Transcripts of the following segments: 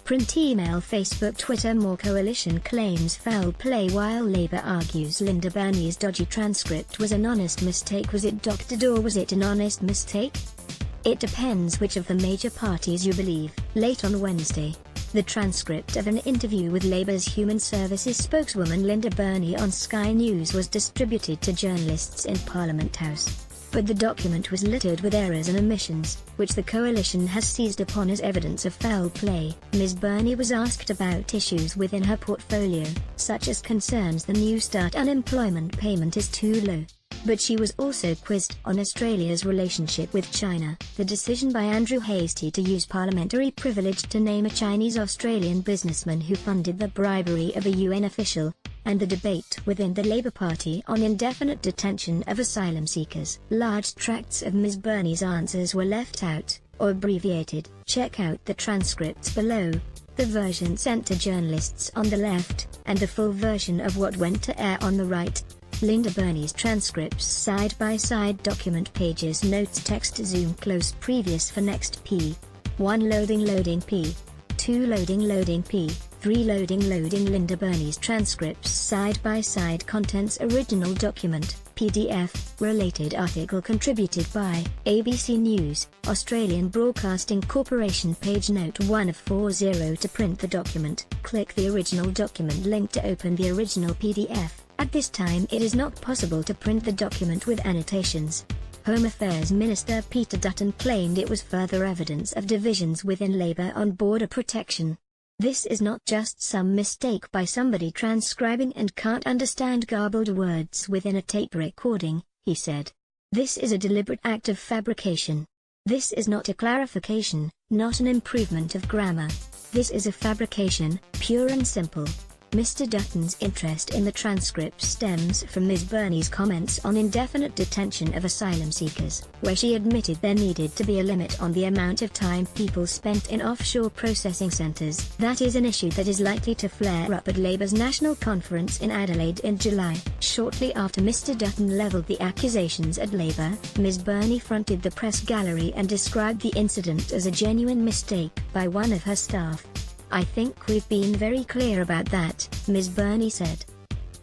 Print, email, Facebook, Twitter. More coalition claims foul play while Labour argues Linda Burney's dodgy transcript was an honest mistake. Was it doctored or was it an honest mistake? It depends which of the major parties you believe. Late on Wednesday, the transcript of an interview with Labour's Human Services spokeswoman Linda Burney on Sky News was distributed to journalists in Parliament House. But the document was littered with errors and omissions, which the coalition has seized upon as evidence of foul play. Ms. Burney was asked about issues within her portfolio, such as concerns the New Start unemployment payment is too low. But she was also quizzed on Australia's relationship with China, the decision by Andrew Hastie to use parliamentary privilege to name a Chinese-Australian businessman who funded the bribery of a UN official, and the debate within the Labour Party on indefinite detention of asylum seekers. Large tracts of Ms. Burney's answers were left out, or abbreviated. Check out the transcripts below, the version sent to journalists on the left, and the full version of what went to air on the right. Linda Burney's transcripts side-by-side. Document pages, notes, text, zoom close, previous for next p. 1 loading p. 2 loading p. 3 loading Linda Burney's transcripts side-by-side. Contents: original document, PDF, related article contributed by ABC News, Australian Broadcasting Corporation. Page note 1 of 40. To print the document, click the original document link to open the original PDF. At this time it is not possible to print the document with annotations. Home Affairs Minister Peter Dutton claimed it was further evidence of divisions within Labour on border protection. "This is not just some mistake by somebody transcribing and can't understand garbled words within a tape recording," he said. "This is a deliberate act of fabrication. This is not a clarification, not an improvement of grammar. This is a fabrication, pure and simple." Mr. Dutton's interest in the transcript stems from Ms. Burney's comments on indefinite detention of asylum seekers, where she admitted there needed to be a limit on the amount of time people spent in offshore processing centres. That is an issue that is likely to flare up at Labour's National Conference in Adelaide in July. Shortly after Mr. Dutton levelled the accusations at Labour, Ms. Burney fronted the press gallery and described the incident as a genuine mistake by one of her staff. "I think we've been very clear about that," Ms. Burney said.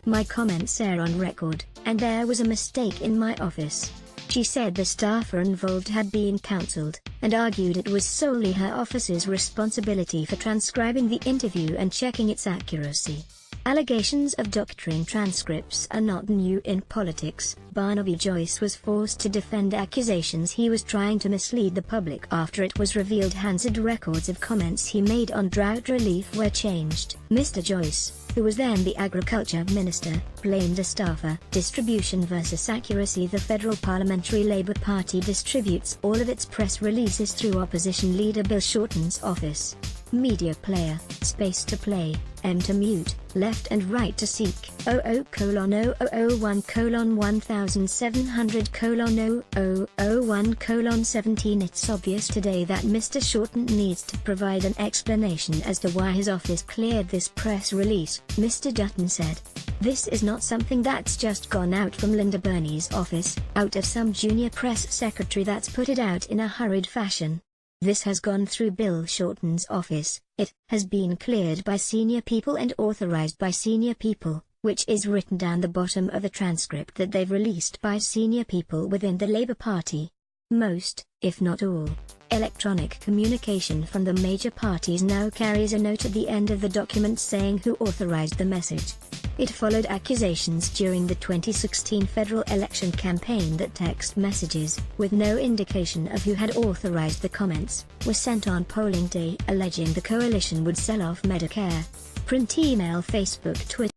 "My comments are on record, and there was a mistake in my office." She said the staffer involved had been counselled, and argued it was solely her office's responsibility for transcribing the interview and checking its accuracy. Allegations of doctoring transcripts are not new in politics. Barnaby Joyce was forced to defend accusations he was trying to mislead the public after it was revealed Hansard records of comments he made on drought relief were changed. Mr. Joyce, who was then the Agriculture Minister, blamed a staffer. Distribution versus accuracy. The Federal Parliamentary Labour Party distributes all of its press releases through opposition leader Bill Shorten's office. Media player, space to play, M to mute, left and right to seek, 00:001:1700:0001:17. It's obvious today that Mr. Shorten needs to provide an explanation as to why his office cleared this press release, Mr. Dutton said. "This is not something that's just gone out from Linda Burney's office, out of some junior press secretary that's put it out in a hurried fashion. This has gone through Bill Shorten's office. It has been cleared by senior people and authorized by senior people, which is written down the bottom of the transcript that they've released by senior people within the Labour Party. Most, if not all, electronic communication from the major parties now carries a note at the end of the document saying who authorized the message." It followed accusations during the 2016 federal election campaign that text messages, with no indication of who had authorized the comments, were sent on polling day, alleging the coalition would sell off Medicare. Print, email, Facebook, Twitter.